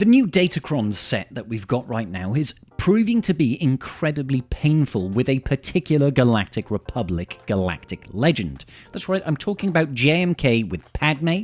The new Datacron set that we've got right now is proving to be incredibly painful with a particular Galactic Republic galactic legend. That's right, I'm talking about JMK with Padme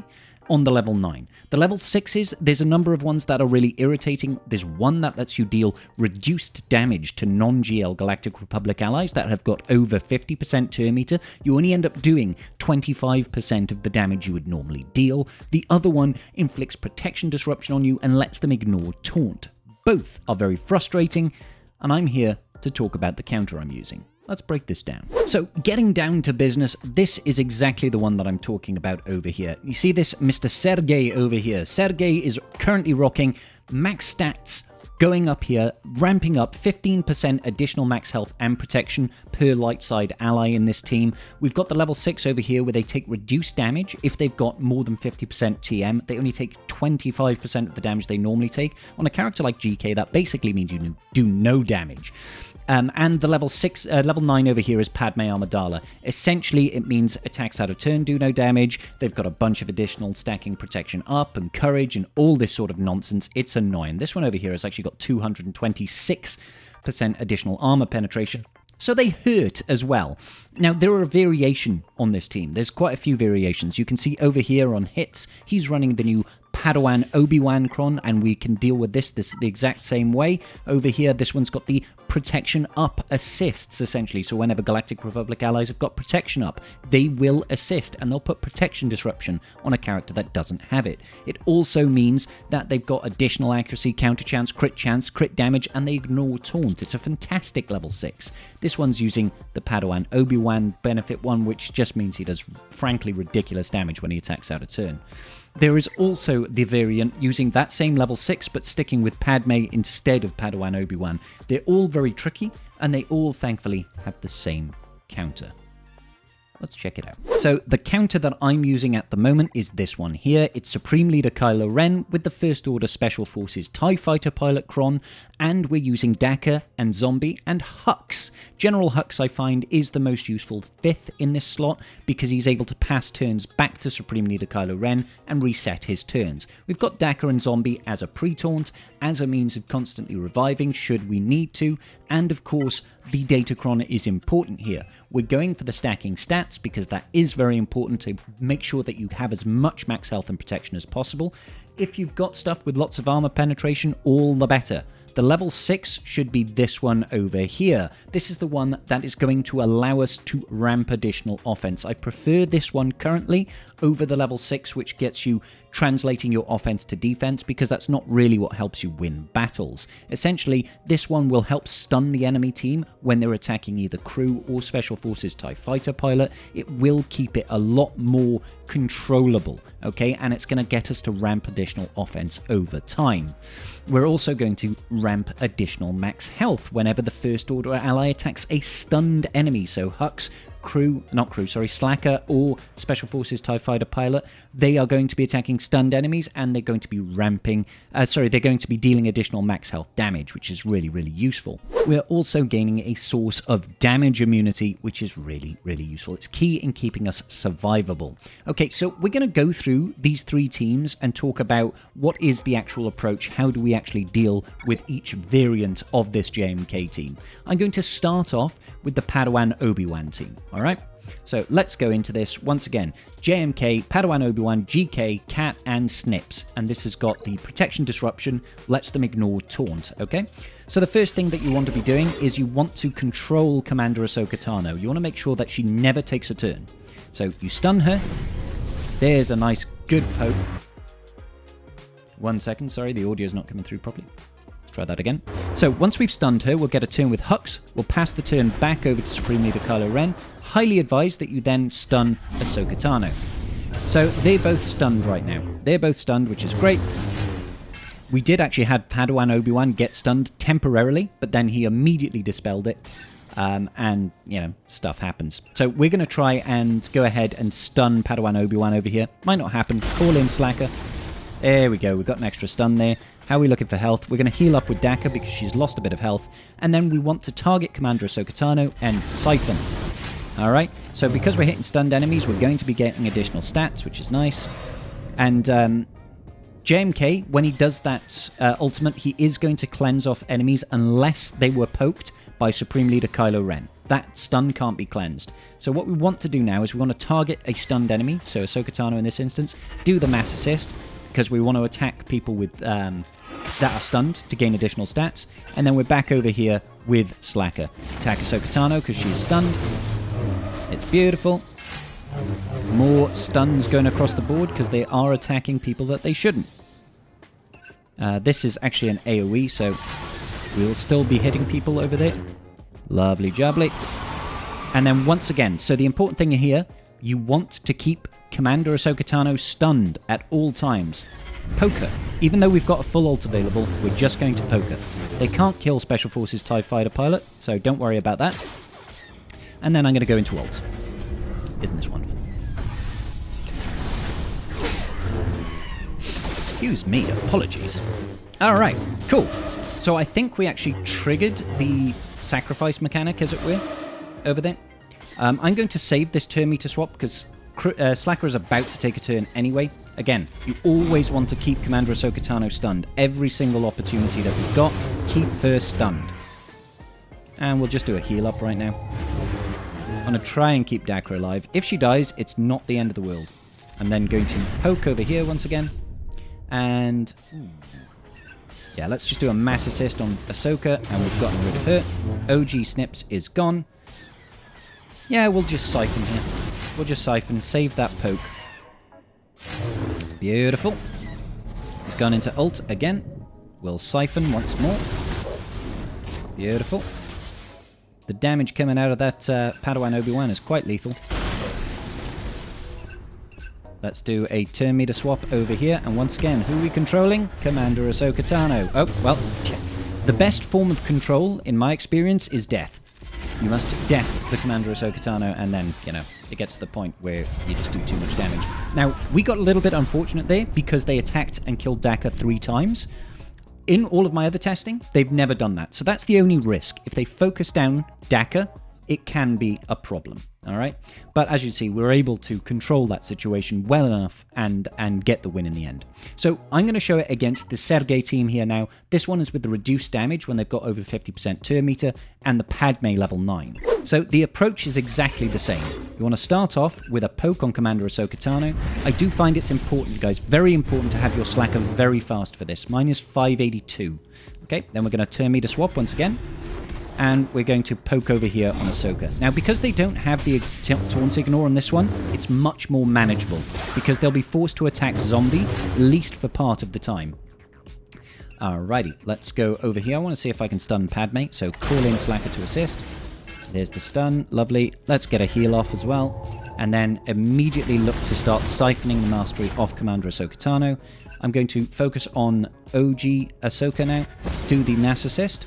on the level 9. The level 6s, there's a number of ones that are really irritating. There's one that lets you deal reduced damage to non-GL Galactic Republic allies that have got over 50% turn meter. You only end up doing 25% of the damage you would normally deal. The other one inflicts protection disruption on you and lets them ignore taunt. Both are very frustrating, and I'm here to talk about the counter I'm using. Let's break this down. So, getting down to business, this is exactly the one that I'm talking about over here. You see this Mr. Sergei over here. Sergei is currently rocking max stats going up here, ramping up 15% additional max health and protection per light side ally in this team. We've got the level 6 over here where they take reduced damage. If they've got more than 50% TM, they only take 25% of the damage they normally take. On a character like GK, that basically means you do no damage. And the level 9 over here is Padme Amidala. Essentially, it means attacks out of turn do no damage. They've got a bunch of additional stacking protection up and courage and all this sort of nonsense. It's annoying. This one over here has actually got 226% additional armor penetration. So they hurt as well. Now, there are a variation on this team. There's quite a few variations. You can see over here on hits, he's running the new Padawan Obi-Wan Datacron, and we can deal with this the exact same way. Over here, this one's got the protection up assists, essentially. So whenever Galactic Republic allies have got protection up, they will assist, and they'll put protection disruption on a character that doesn't have it. It also means that they've got additional accuracy, counter chance, crit damage, and they ignore taunt. It's a fantastic level 6. This one's using the Padawan Obi-Wan benefit one, which just means he does, frankly, ridiculous damage when he attacks out of turn. There is also the variant using that same level 6, but sticking with Padme instead of Padawan Obi-Wan. They're all very tricky, and they all, thankfully, have the same counter. Let's check it out. So the counter that I'm using at the moment is this one here. It's Supreme Leader Kylo Ren with the First Order Special Forces TIE Fighter Pilot Kron, and we're using Dakka and Zombie and Hux. General Hux, I find, is the most useful 5th in this slot because he's able to pass turns back to Supreme Leader Kylo Ren and reset his turns. We've got Dakka and Zombie as a pre-taunt, as a means of constantly reviving should we need to, and of course, the Datacron is important here. We're going for the stacking stats because that is very important to make sure that you have as much max health and protection as possible. If you've got stuff with lots of armor penetration, all the better. The level 6 should be this one over here. This is the one that is going to allow us to ramp additional offense. I prefer this one currently over the level 6, which gets you translating your offense to defense, because that's not really what helps you win battles. Essentially, this one will help stun the enemy team when they're attacking either crew or Special Forces TIE Fighter Pilot. It will keep it a lot more controllable, okay? And it's going to get us to ramp additional offense over time. We're also going to ramp additional max health whenever the First Order ally attacks a stunned enemy. So Hux, Slacker or Special Forces TIE Fighter Pilot, they are going to be attacking stunned enemies, and they're going to be they're going to be dealing additional max health damage, which is really, really useful. We're also gaining a source of damage immunity, which is really, really useful. It's key in keeping us survivable. Okay, so we're going to go through these 3 teams and talk about what is the actual approach, how do we actually deal with each variant of this JMK team. I'm going to start off with the Padawan Obi-Wan team, all right? So let's go into this once again. JMK, Padawan Obi-Wan, GK, Cat, and Snips. And this has got the protection disruption, lets them ignore taunt, okay? So the first thing that you want to be doing is you want to control Commander Ahsoka Tano. You want to make sure that she never takes a turn. So you stun her. There's a nice, good poke. 1 second, sorry, the audio's not coming through properly. Try that again. So once we've stunned her, we'll get a turn with Hux. We'll pass the turn back over to Supreme Leader Kylo Ren. Highly advised that you then stun Ahsoka Tano. So they're both stunned right now. They're both stunned, which is great. We did actually have Padawan Obi-Wan get stunned temporarily, but then he immediately dispelled it. And, you know, stuff happens. So we're going to try and go ahead and stun Padawan Obi-Wan over here. Might not happen. Call in Slacker. There we go. We've got an extra stun there. How are we looking for health? We're going to heal up with Dakka because she's lost a bit of health. And then we want to target Commander Ahsoka Tano and Siphon. Alright, so because we're hitting stunned enemies, we're going to be getting additional stats, which is nice. And JMK, when he does that ultimate, he is going to cleanse off enemies unless they were poked by Supreme Leader Kylo Ren. That stun can't be cleansed. So what we want to do now is we want to target a stunned enemy, so Ahsoka Tano in this instance, do the mass assist, because we want to attack people with that are stunned to gain additional stats, and then we're back over here with Slacker. Attack Ahsoka Tano because she's stunned. It's beautiful. More stuns going across the board because they are attacking people that they shouldn't. This is actually an AoE, so we'll still be hitting people over there. Lovely jubbly. And then once again, so the important thing here, you want to keep Commander Ahsoka Tano stunned at all times. Poke her. Even though we've got a full ult available, we're just going to poke her. They can't kill Special Forces TIE Fighter pilot, so don't worry about that. And then I'm going to go into ult. Isn't this wonderful? Excuse me, apologies. Alright, cool. So I think we actually triggered the sacrifice mechanic, as it were, over there. I'm going to save this turn meter swap because Slacker is about to take a turn anyway. Again, you always want to keep Commander Ahsoka Tano stunned. Every single opportunity that we've got, keep her stunned. And we'll just do a heal up right now. I'm going to try and keep Dakra alive. If she dies, it's not the end of the world. I'm then going to poke over here once again. And yeah, let's just do a mass assist on Ahsoka, and we've gotten rid of her. OG Snips is gone. Yeah, we'll just siphon here. We'll just siphon, save that poke. Beautiful. He's gone into ult again. We'll siphon once more. Beautiful. The damage coming out of that Padawan Obi-Wan is quite lethal. Let's do a turn meter swap over here, and once again, who are we controlling? Commander Ahsoka Tano. Oh, well, the best form of control, in my experience, is death. You must death the Commander Ahsoka Tano, and then, you know, it gets to the point where you just do too much damage. Now, we got a little bit unfortunate there, because they attacked and killed Dakka 3 times. In all of my other testing, they've never done that. So that's the only risk. If they focus down Dakka, it can be a problem. All right, but as you see, we're able to control that situation well enough and get the win in the end. So I'm going to show it against the Sergei team here now. This one is with the reduced damage when they've got over 50% turn meter and the Padme level 9. So the approach is exactly the same. You want to start off with a poke on Commander Ahsoka Tano. I do find it's important, guys, very important to have your Slacker very fast for this. Mine is 582. Okay, then we're going to turn meter swap once again. And we're going to poke over here on Ahsoka. Now, because they don't have the taunt ignore on this one, it's much more manageable, because they'll be forced to attack zombie, at least for part of the time. Alrighty, let's go over here. I want to see if I can stun Padme, so call in Slacker to assist. There's the stun, lovely. Let's get a heal off as well, and then immediately look to start siphoning the mastery off Commander Ahsoka Tano. I'm going to focus on OG Ahsoka now, do the mass assist.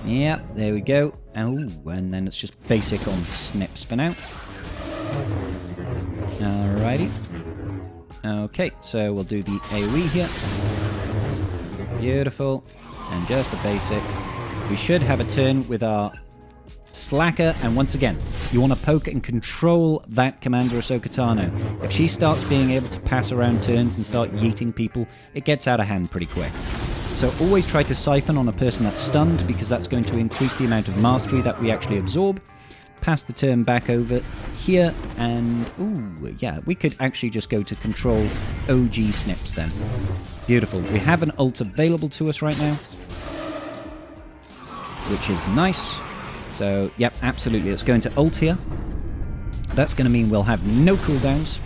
Yeah, there we go. Oh, and then it's just basic on Snips for now. Alrighty. Okay, so we'll do the AoE here. Beautiful. And just a basic. We should have a turn with our Slacker, and once again, you want to poke and control that Commander Ahsoka Tano. If she starts being able to pass around turns and start yeeting people, it gets out of hand pretty quick. So always try to siphon on a person that's stunned, because that's going to increase the amount of mastery that we actually absorb. Pass the turn back over here, and ooh, yeah, we could actually just go to control OG Snips then. Beautiful. We have an ult available to us right now, which is nice. So, yep, absolutely. Let's go into ult here. That's going to mean we'll have no cooldowns.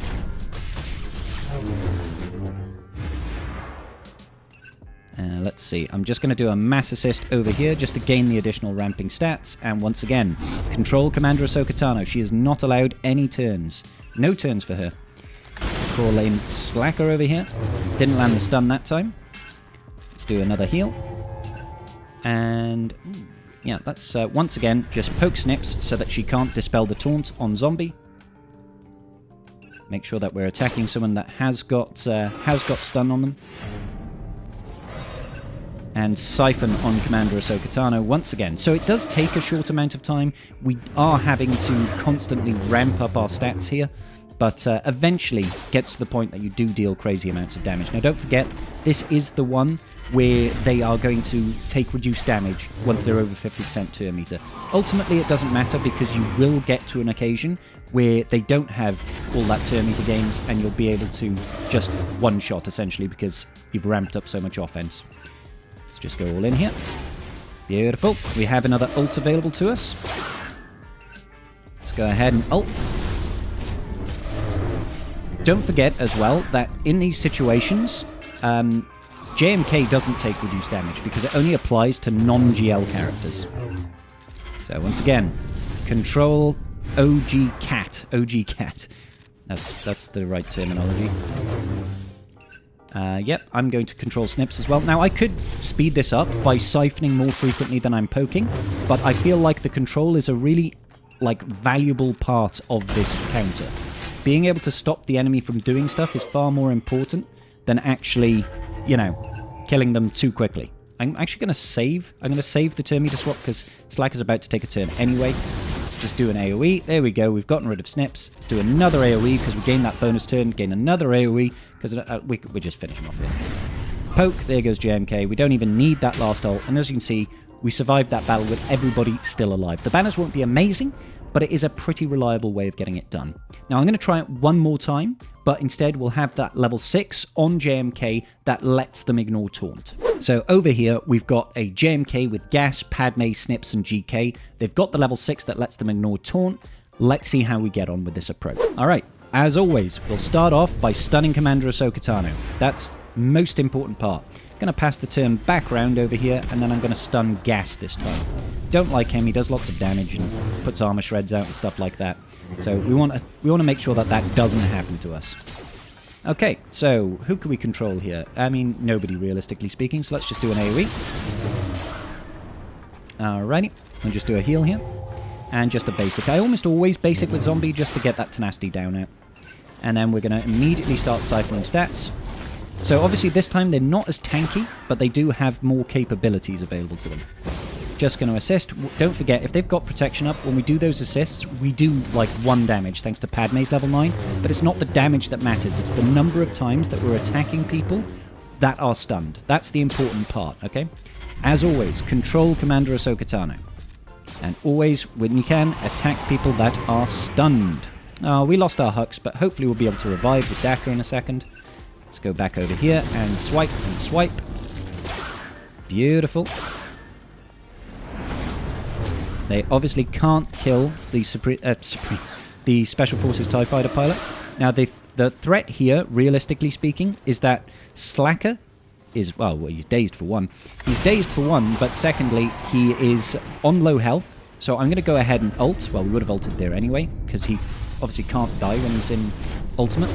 Let's see, I'm just going to do a mass assist over here just to gain the additional ramping stats. And once again, control Commander Ahsoka Tano. She is not allowed any turns. No turns for her. Call in Slacker over here. Didn't land the stun that time. Let's do another heal. And yeah, let's once again just poke Snips so that she can't dispel the taunt on zombie. Make sure that we're attacking someone that has got stun on them. And siphon on Commander Ahsoka Tano once again. So it does take a short amount of time. We are having to constantly ramp up our stats here. but eventually gets to the point that you do deal crazy amounts of damage. Now, don't forget, this is the one where they are going to take reduced damage once they're over 50% turn meter. Ultimately, it doesn't matter because you will get to an occasion where they don't have all that turn meter gains and you'll be able to just one-shot, essentially, because you've ramped up so much offense. Let's just go all in here. Beautiful. We have another ult available to us. Let's go ahead and ult. Don't forget as well that in these situations, JMK doesn't take reduced damage because it only applies to non-GL characters. So once again, control OG cat. OG cat. That's the right terminology. Yep, I'm going to control snips as well. Now, I could speed this up by siphoning more frequently than I'm poking, but I feel like the control is a really, valuable part of this counter. Being able to stop the enemy from doing stuff is far more important than actually, killing them too quickly. I'm actually going to save. I'm going to save the turn meter swap because Slacker's about to take a turn anyway. Let's just do an AoE. There we go. We've gotten rid of snips. Let's do another AoE because we gained that bonus turn. Gain another AoE because we just finish him off here. Poke. There goes JMK. We don't even need that last ult. And as you can see, we survived that battle with everybody still alive. The banners won't be amazing, but it is a pretty reliable way of getting it done. Now, I'm going to try it one more time, but instead we'll have that level 6 on JMK that lets them ignore taunt. So over here, we've got a JMK with Gas, Padme, Snips, and GK. They've got the level 6 that lets them ignore taunt. Let's see how we get on with this approach. All right, as always, we'll start off by stunning Commander Ahsoka Tano. That's the most important part. Going to pass the turn back round over here, and then I'm going to stun Gas this time. Don't like him. He does lots of damage and puts armor shreds out and stuff like that. So we want to make sure that that doesn't happen to us. Okay, so who can we control here? I mean, nobody, realistically speaking. So let's just do an AoE. Alrighty, I'll just do a heal here. And just a basic. I almost always basic with zombie just to get that tenacity down out. And then we're going to immediately start siphoning stats. So obviously this time they're not as tanky, but they do have more capabilities available to them. Just going to assist. Don't forget, if they've got protection up, when we do those assists, we do 1 damage thanks to Padme's level 9, but it's not the damage that matters. It's the number of times that we're attacking people that are stunned. That's the important part, okay? As always, control Commander Ahsoka Tano. And always, when you can, attack people that are stunned. Oh, we lost our Hux, but hopefully we'll be able to revive with Daka in a second. Let's go back over here and swipe and swipe. Beautiful. They obviously can't kill the the Special Forces TIE Fighter pilot. Now, the threat here, realistically speaking, is that Slacker is, well, he's dazed for one. He's dazed for one, but secondly, he is on low health. So I'm going to go ahead and ult. Well, we would have ulted there anyway, because he obviously can't die when he's in ultimate.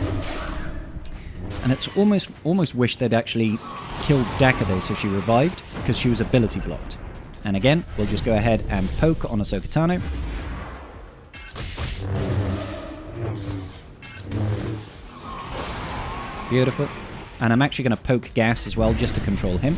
And it's almost wish they'd actually killed Daka there so she revived, because she was ability blocked. And again, we'll just go ahead and poke on Ahsoka Tano. Beautiful. And I'm actually going to poke Gas as well, just to control him.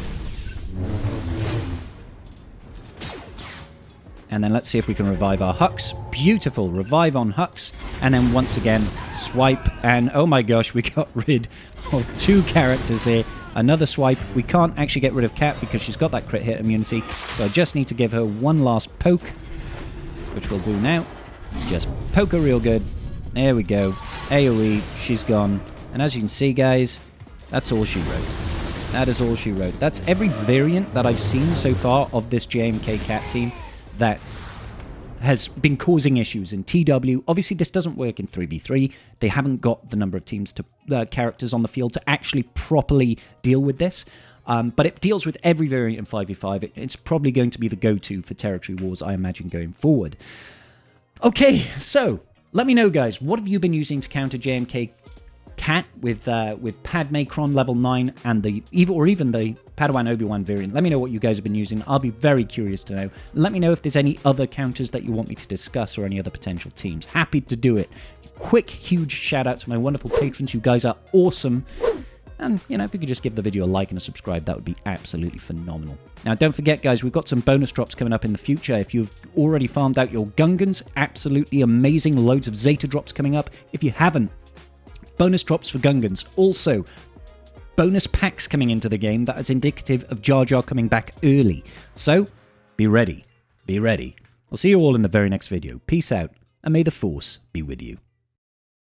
And then let's see if we can revive our Hux. Beautiful. Revive on Hux. And then once again, swipe. And oh my gosh, we got rid of 2 characters there. Another swipe. We can't actually get rid of Cat because she's got that crit hit immunity. So I just need to give her one last poke, which we'll do now. Just poke her real good. There we go. AoE. She's gone. And as you can see, guys, that's all she wrote. That is all she wrote. That's every variant that I've seen so far of this JMK Cat team that has been causing issues in TW. Obviously, this doesn't work in 3v3. They haven't got the number of teams to characters on the field to actually properly deal with this. But it deals with every variant in 5v5. It's probably going to be the go-to for territory wars, I imagine, going forward. Okay, so let me know, guys. What have you been using to counter JMK Cat with Padme Cron level 9 and even the Padawan Obi-Wan variant? Let me know what you guys have been using. I'll be very curious to know. Let me know if there's any other counters that you want me to discuss or any other potential teams. Happy to do it. Quick, huge shout out to my wonderful patrons. You guys are awesome. And, you know, if you could just give the video a like and a subscribe, that would be absolutely phenomenal. Now, don't forget, guys, we've got some bonus drops coming up in the future. If you've already farmed out your Gungans, absolutely amazing. Loads of Zeta drops coming up. If you haven't, bonus drops for Gungans. Also, bonus packs coming into the game that is indicative of Jar Jar coming back early. So, be ready. Be ready. I'll see you all in the very next video. Peace out, and may the Force be with you.